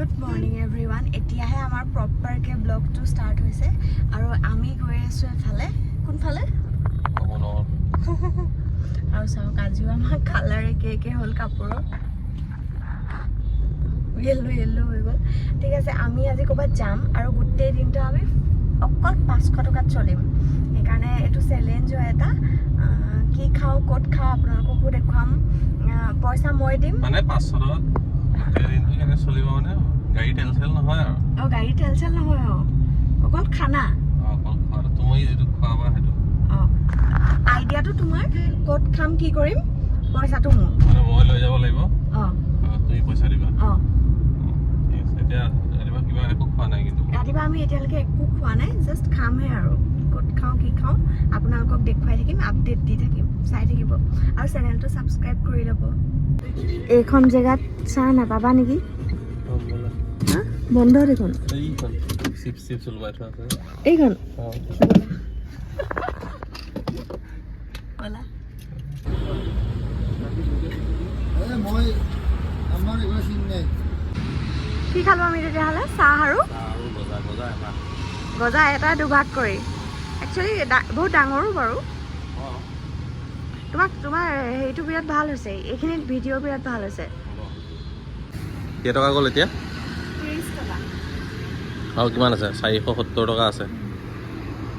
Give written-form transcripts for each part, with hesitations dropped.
Good morning everyone. এতিয়াহে আমাৰ proper কে ব্লগটো start হৈছে আৰু আমি গৈ আছো এফালে কোনফালে আৰু চাওক আজিও আমাৰ কালাৰ একে হ'ল কাপোৰৰ येलो হৈ গ'ল ঠিক আছে আমি আজি ক'বাত যাম আৰু গোটেই দিনটো আমি অকল 500 টকাত চলিম সেইকাৰণে এইটো চ্যালেঞ্জ হয় এটা কি খাও ক'ত খাও আপোনালোককো দেখুৱাম পইচা মই দিম মানে 500 টকাত গোটেই দিনটো কেনে চলিব মানে গাড়ী তেল নহয় আৰু গাড়ী তেল নহয় অকল খানা অকল খোৱা তুমি যেটো খোৱাবা হেতু আইডিয়াটো তোমাৰ ক'ত খাম কি কৰিম পইচাটো মোৰ মানে মই লৈ যাব লাগিব তুমি পইচা দিবা ঠিক আছে এতিয়া ৰাতিপুৱা কিবা একো খোৱা নাই কিন্তু ৰাতিপুৱা আমি এতিয়ালৈকে একো খোৱা নাই জাষ্ট খামহে আৰু ক'ত খাওঁ কি খাওঁ আপোনালোকক দেখুৱাই থাকিম আপডেট দি থাকিম চাই থাকিব আৰু চেনেলটো ছাবস্ক্ৰাইব কৰি ল'ব এইখন জেগাত চাহ নাপাবা নেকি বন্ধ দেখোন এইখন চিপছ ওলবাই থোৱা আছে এইখন মই আমাৰ এবাৰ চিন নাই কি খালো আমি তেতিয়াহ'লে চাহ আৰু গজা এটা দুভাগ কৰি একচুৱেলি বহুত ডাঙৰো বাৰু তোমাৰ হেৰিটো বিৰাট ভাল হৈছে এইখিনিত ভিডিঅ' বিৰাট ভাল হৈছে কেই টকা গ'ল এতিয়া 30 টকা আৰু কিমান আছে 470 টকা আছে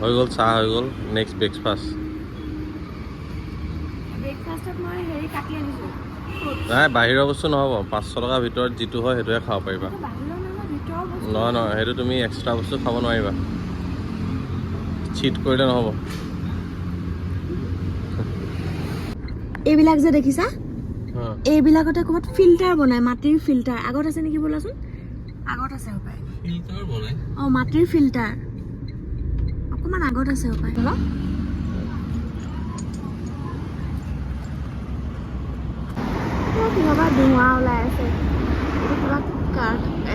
হৈ গ'ল চাহ হৈ গ'ল নেক্সট ব্ৰেকফাষ্টত মই হেৰি কাটি আনিছোঁ নাই বাহিৰৰ বস্তু নহ'ব 500 টকাৰ ভিতৰত যিটো হয় সেইটোৱে খাব পাৰিবা নহয় সেইটো তুমি এক্সট্ৰা বস্তু খাব নোৱাৰিবা চিট কৰিলে নহ'ব এইবিলাক যে দেখিছা এইবিলাকতে ক'ৰবাত ফিল্টাৰ বনায় মাটিৰ ফিল্টাৰ আগত আছে নেকি বোলাচোন আগত আছে হপায় ফিল্টাৰ বনাই মাটিৰ ফিল্টাৰ অকণমান আগত আছে হপায় কিবা ধোঁৱা ওলাই আছে এইটো কিবা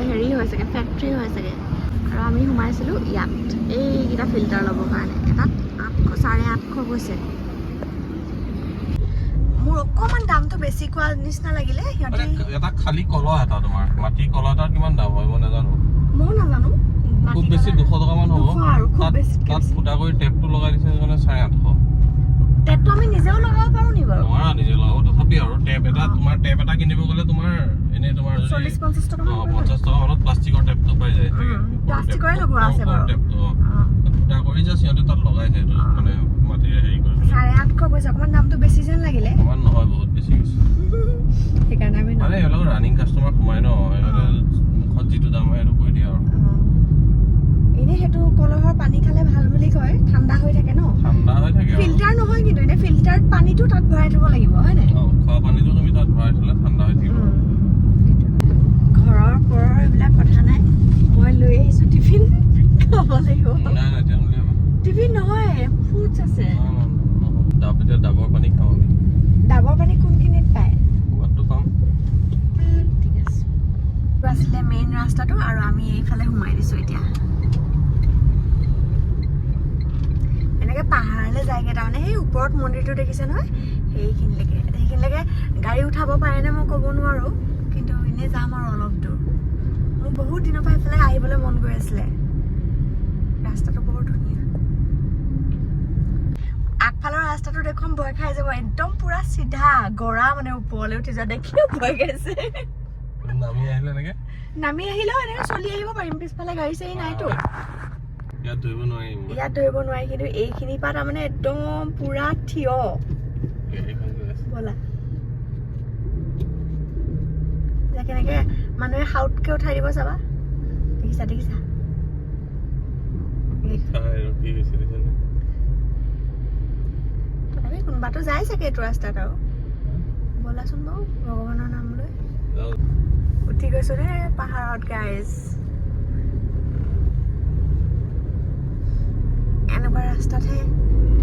হেৰি হয় চাগে ফেক্টৰী হয় চাগে আৰু আমি সোমাইছিলোঁ ইয়াত এইকেইটা ফিল্টাৰ ল'বৰ কাৰণে এটাত 800-850 গৈছে মোৰ অকণমান দামটো বেছি কোৱা নিচিনা লাগিলে সিহঁতে এটা খালী কলহ এটা তোমাৰ মাটি কলহ এটাৰ কিমান দাম হয় মই নাজানো ময়ো নাজানো খুব বেছি 200 টকামান হ'ব তাত ফুটা কৰি টেপটো লগাই দিছে মানে 850 টেপটো আমি নিজেও লগাব পাৰো নি বাৰু নোৱাৰা নিজে লগাব তথাপি আৰু টেপ এটা কিনিব গ'লে তোমাৰ এনে তোমাৰ 40-50 টকা 50 টকা মানত প্লাষ্টিকৰ টেপটো পাই যায় প্লাষ্টিকৰে লগোৱা আছে বাৰু টেপটো ফুটা কৰি যে সিহঁতে তাত লগাইছে এইটো মানে মাটিৰে হেৰি কৰি 850 কৈছে অকণমান দামটো বেছি যেন লাগিলে অকণমান নহয় বহুত বেছি গৈছে সেইকাৰণে আমি মানে এইবিলাক ৰানিং কাষ্টমাৰ সোমাই ন মুখত যিটো দাম হয় সেইটো কৈ দিয়ে আৰু এনে সেইটো কলহৰ পানী খালে ভাল বুলি কয় ঠাণ্ডা হৈ থাকে ন ঠাণ্ডা হৈ থাকে ফিল্টাৰ নহয় কিন্তু এনে ফিল্টাৰত পানীটো তাত ভৰাই থ'ব লাগিব হয় নাই খোৱা পানীটো তুমি তাত ভৰাই থ'লে ঠাণ্ডা হৈ থাকিব ঘৰৰ পৰৰ এইবিলাক কথা নাই মই লৈ আহিছোঁ টিফিন খাব লাগিব নাই টিফিন নহয় ফ্ৰুটছ আছে এতিয়া ডাবৰ পানী খাওঁ আমি ডাবৰ পানী কোনখিনিত পায় সোৱাদটো পাম ঠিক আছে আছিলে মেইন ৰাস্তাটো আৰু আমি এইফালে সোমাই দিছোঁ এতিয়া এনেকৈ পাহাৰলৈ যায়গৈ তাৰমানে সেই ওপৰত মন্দিৰটো দেখিছে নহয় সেইখিনিলৈকে গাড়ী উঠাব পাৰেনে মই ক'ব নোৱাৰোঁ কিন্তু এনেই যাম আৰু অলপ দূৰ মোৰ বহুত দিনৰ পৰা এইফালে আহিবলৈ মন গৈ আছিলে ৰাস্তাটো বৰ ধুনীয়া আগফালৰ ৰাস্তাটো দেখোন ভয় খাই যাব একদম পুৰা চিধা গৰা মানে ওপৰলৈ উঠি যোৱা দেখিও ভয় খাইছে নামি আহিলেও এনেকৈ চলি আহিব পাৰিম পিছফালে গাড়ী চাড়ী নাইতো ইয়াত ধৰিব নোৱাৰি কিন্তু এইখিনিৰ পৰা তাৰমানে একদম পুৰা থিয় ব'লা কেনেকে মানুহে হাউটকে উঠাই দিব চাবা দেখিছা তথাপি কোনোবাটো যায় চাগে এইটো ৰাস্তাত আৰু ব'লাচোন বাৰু ভগৱানৰ নাম লৈ উঠি গৈছো দেই পাহাৰত গাইজ এনেকুৱা ৰাস্তাতহে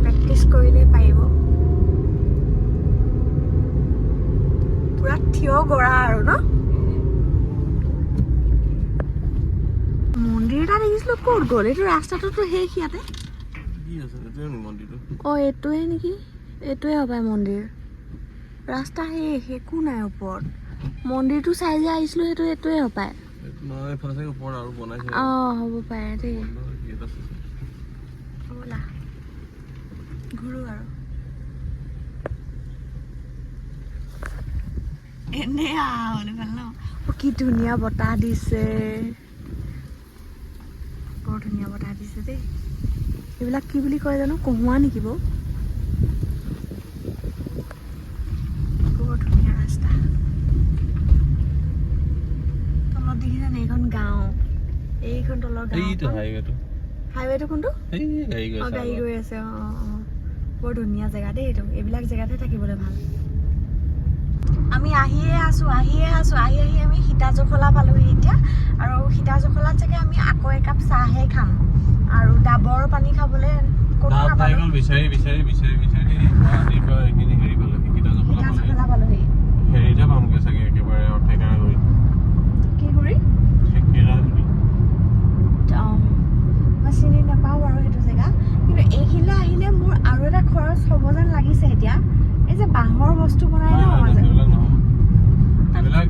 প্ৰেক্টিচ কৰিলে পাৰিব পুৰা থিয় গৰা আৰু ন মন্দিৰ এটা দেখিছিলো ক'ত গ'ল এইটো ৰাস্তাটোতো শেষ ইয়াতে এইটোৱে নেকি এইটোৱে হপায় মন্দিৰ ৰাস্তা শেষ একো নাই ওপৰত মন্দিৰটো চাই যে আহিছিলো সেইটো এইটোৱে হপায় নহয় এইফালে চাগে ওপৰত আৰু বনাইছে অঁ হ'ব পাৰে দেই গেট আছে ব'লা ঘূৰো আৰু এনে আহলে ভাল ন কি ধুনীয়া বতাহ দিছে বৰ ধুনীয়া বতাহ দিছে দেই এইবিলাক কি বুলি কয় জানো কহুৱা নেকি বৌ বৰ ধুনীয়া ৰাস্তা তলত দেখিছেনে এইখন গাঁও এইখন তলৰ এইটো গাঁও হাইৱেটো কোনটো এই গাড়ী গৈ অঁ গাড়ী গৈ আছে অঁ অঁ বৰ ধুনীয়া জেগা দেই এইটো এইবিলাক জেগাতে থাকিবলৈ ভাল আমি আহিয়ে আছো আহি আমি সীতাজখলা পালোহি এতিয়া আৰু সীতাজখলাত চাগে আমি আকৌ একাপ চাহে খাম আৰু ডাবৰ পানী খাবলৈ ক'তো নাপালো বিচাৰি এইখিনি হেৰি পালো সীতাজখলা পালোহি হেৰিতে পামগে চাগে একেবাৰে ঠেকেৰা গৈ কি কৰি অঁ মই চিনি নাপাওঁ বাৰু সেইটো জেগা কিন্তু এইখিনিলৈ আহিলে মোৰ আৰু এটা খৰচ হ'ব যেন লাগিছে এতিয়া এই যে বাঁহৰ বস্তু বনাই ন মাজে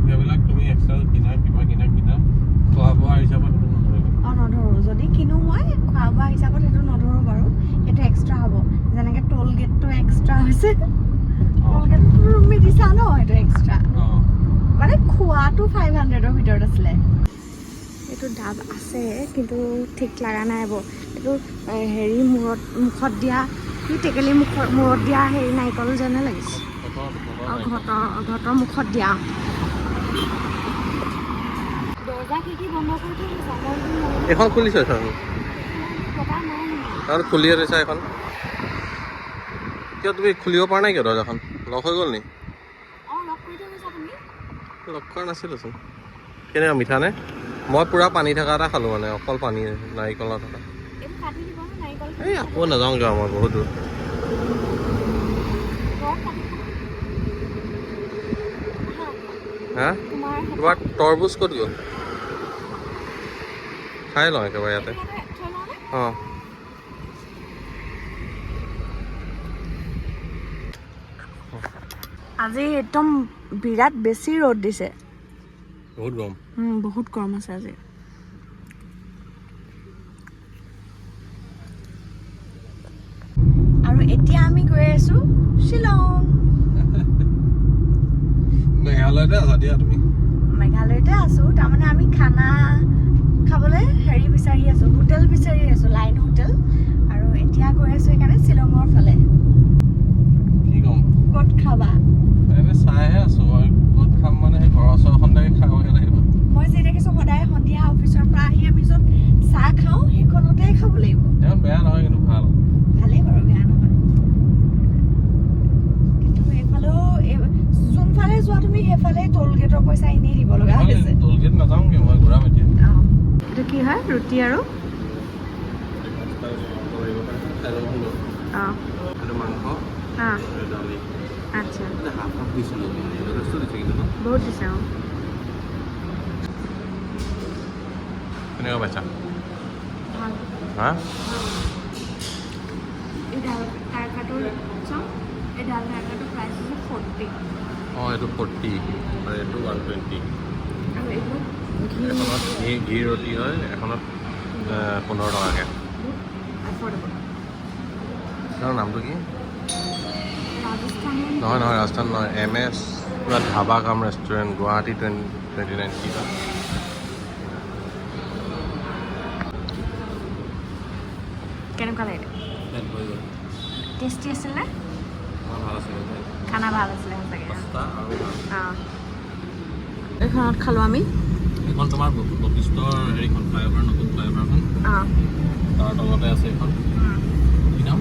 সেইবিলাক তুমি এক্সট্ৰা কিনা খোৱা বোৱা হিচাপত অঁ নধৰোঁ যদি কিনো মই খোৱা বোৱা হিচাপত সেইটো নধৰোঁ বাৰু সেইটো এক্সট্ৰা হ'ব যেনেকৈ টোল গেটটো এক্সট্ৰা হৈছে টোল গেটটো তুমি দিছা ন সেইটো এক্সট্ৰা মানে খোৱাটো 500ৰ ভিতৰত আছিলে এইটো ডাব আছে কিন্তু ঠিক লগা নাই হ'ব এইটো হেৰি মুখত দিয়া কি টেকেলি মূৰত দিয়া হেৰি নাৰিকল যেনে লাগিছে আৰু ঘৰৰ মুখত দিয়া দৰ্জা খিৰিকী বন্ধ কৰি থৈ দিছা এখন খুলিছে খুলিয়ে থৈছা এখন কিয় তুমি খুলিব পৰা নাই কিয় দৰ্জাখন লক হৈ গ'ল নি অঁ লক কৰি থৈ গৈছা তুমি লক কৰা নাছিলোচোন কেনেকুৱা মিঠা নে মই পূৰা পানী থকা এটা খালোঁ মানে অকল পানী নাৰিকলৰ থকা এইটো কাটি দিব ন নাৰিকল এই আকৌ নাযাওঁগৈ আৰু মই বহুত দূৰ হা তোমাৰ তৰবুজ ক'ত গ'ল খাই লওঁ একেবাৰে ইয়াতে অঁ আজি একদম বিৰাট বেছি ৰ'দ দিছে বহুত গৰম বহুত গৰম আছে আজি আৰু এতিয়া আমি গৈ আছো শ্বিলং মেঘালয়তে আছা দিয়া তুমি মেঘালয়তে আছো তাৰমানে আমি খানা খাবলৈ হেৰি বিচাৰি আছো হোটেল বিচাৰি আছো লাইন হোটেল আৰু এতিয়া গৈ আছো সেইকাৰণে শ্বিলঙৰ ফালে কি ক'ম ক'ত খাবা এনে চাইহে আছো মই ক'ত খাম মানে সেই ঘৰৰ ওচৰখনতে খাবহে লাগিব মই যি দেখিছো সদায় সন্ধিয়া অফিচৰ পৰা আহি আমি য'ত চাহ খাওঁ সেইখনতে খাব লাগিব এখন বেয়া নহয় কিন্তু ভাল ভালেই বাৰু বেয়া নহয় কিন্তু এইফালেও যোনফালে যোৱা তুমি সেইফালে টোল গেটৰ পইচা এনেই দিব লগা হৈছে টোল গেট নাযাওঁগৈ মই ঘূৰাম এতিয়া অঁ এইটো কি হয় ৰুটি আৰু অঁ মাংস অঁ দালি আচ্ছা হাফ হাফ দিছিলোঁ যথেষ্ট দিছে কিন্তু ন বহুত দিছে অঁ কেনেকুৱা পাইছা ভাল হা এই ডাল টাৰ্কাটোৰ চাওঁ এই ডাল টাৰ্কাটোৰ প্ৰাইচ হৈছে 40 অঁ এইটো 40 আৰু এইটো 120 আৰু এইটো এখনত ঘি ৰুটি হয় এখনত 15 টকাকৈ এফৰ্ডেবল তাৰ নামটো কি ৰাজস্থানৰ নহয় ৰাজস্থান নহয় MS কিবা ধাবা কাম ৰেষ্টুৰেণ্ট গুৱাহাটী 29 কি হয় কেনেকুৱা লাগে টেষ্টি আছিল নে ভাল আছিলে খানা ভাল আছিলে সঁচাকৈ পাস্তা আৰু অঁ এইখনত খালোঁ আমি এইখন তোমাৰ বশিষ্ঠৰ হেৰিখন ফ্লাইঅভাৰ নতুন ফ্লাইঅভাৰখন অঁ তাৰ তলতে আছে এইখন কি নাম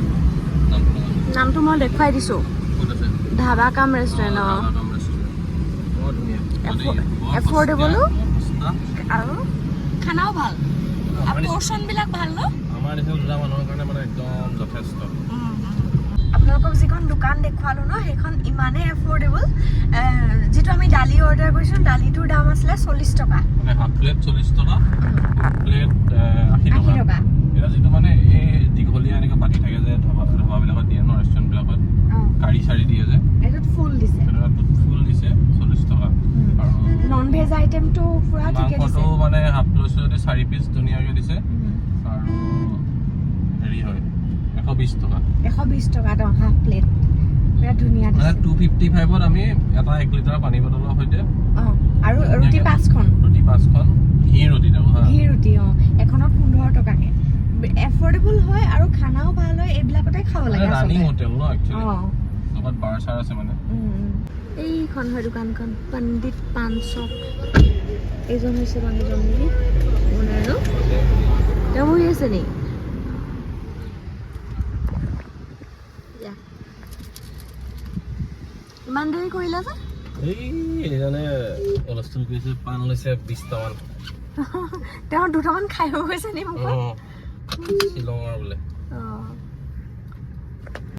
নামটো মই দেখুৱাই দিছোঁ ক'ত আছে ধাবা কাম ৰেষ্টুৰেণ্ট অঁ বৰ ধুনীয়া এফৰ্ডেবলো সস্তা আৰু খানাও ভাল আৰু পৰ্চনবিলাক ভাল ন আমাৰ নিচিনা দুটা মানুহৰ কাৰণে মানে একদম যথেষ্ট আপোনালোকক যিখন দোকান দেখুৱালোঁ ন সেইখন ইমানেই এফৰ্ডেবল যিটো আমি দালি অৰ্ডাৰ কৰিছিলোঁ দালিটোৰ দাম আছিলে 40 টকা হাফ প্লেট 40 টকা প্লেট 80 টকা এটা যিটো মানে এই দীঘলীয়া এনেকৈ পাতি থাকে যে ধাবাবিলাকত দিয়ে ন ৰেষ্টুৰেণ্টবিলাকত কাৰী চাৰি দিয়ে যে এইটোত ফুল দিছে ফুল দিছে 40 টকা আৰু নন ভেজ আইটেমটো পুৰা ঠিকে দিছে মাংসটো মানে গোটেই 4 পিচ ধুনীয়াকৈ দিছে আৰু হেৰি হয় 120 টকা 120 টকা দ হাফ প্লেট বিৰাট ধুনীয়া মানে দিছে 255ত আমি এটা 1 লিটাৰ পানী বটলৰ সৈতে আৰু ৰুটি 5খন ৰুটি 5খন ঘি ৰুটি দাও হা ঘি ৰুটি এখনত 15 টকাকে এফৰ্ডেবল হয় আৰু খানাও ভাল হয় এইবিলাকতে খাব লাগে ৰানিং হোটেল ন একচুৱেলি অ লগত বাৰ চাৰ আছে মানে এইখন হয় দোকানখন পণ্ডিত পান শ্বপ এইজন হৈছে মানুহজন নেকি ওনাৰ ন তেওঁ বহি আছে নি ইমান দেৰি কৰিলা যে এইজনে হুলস্থুল কৰিছে পাণ লৈছে 20 টামান তেওঁ দুটামান খাই হৈ গৈছে নি মোক শ্বিলঙৰ বোলে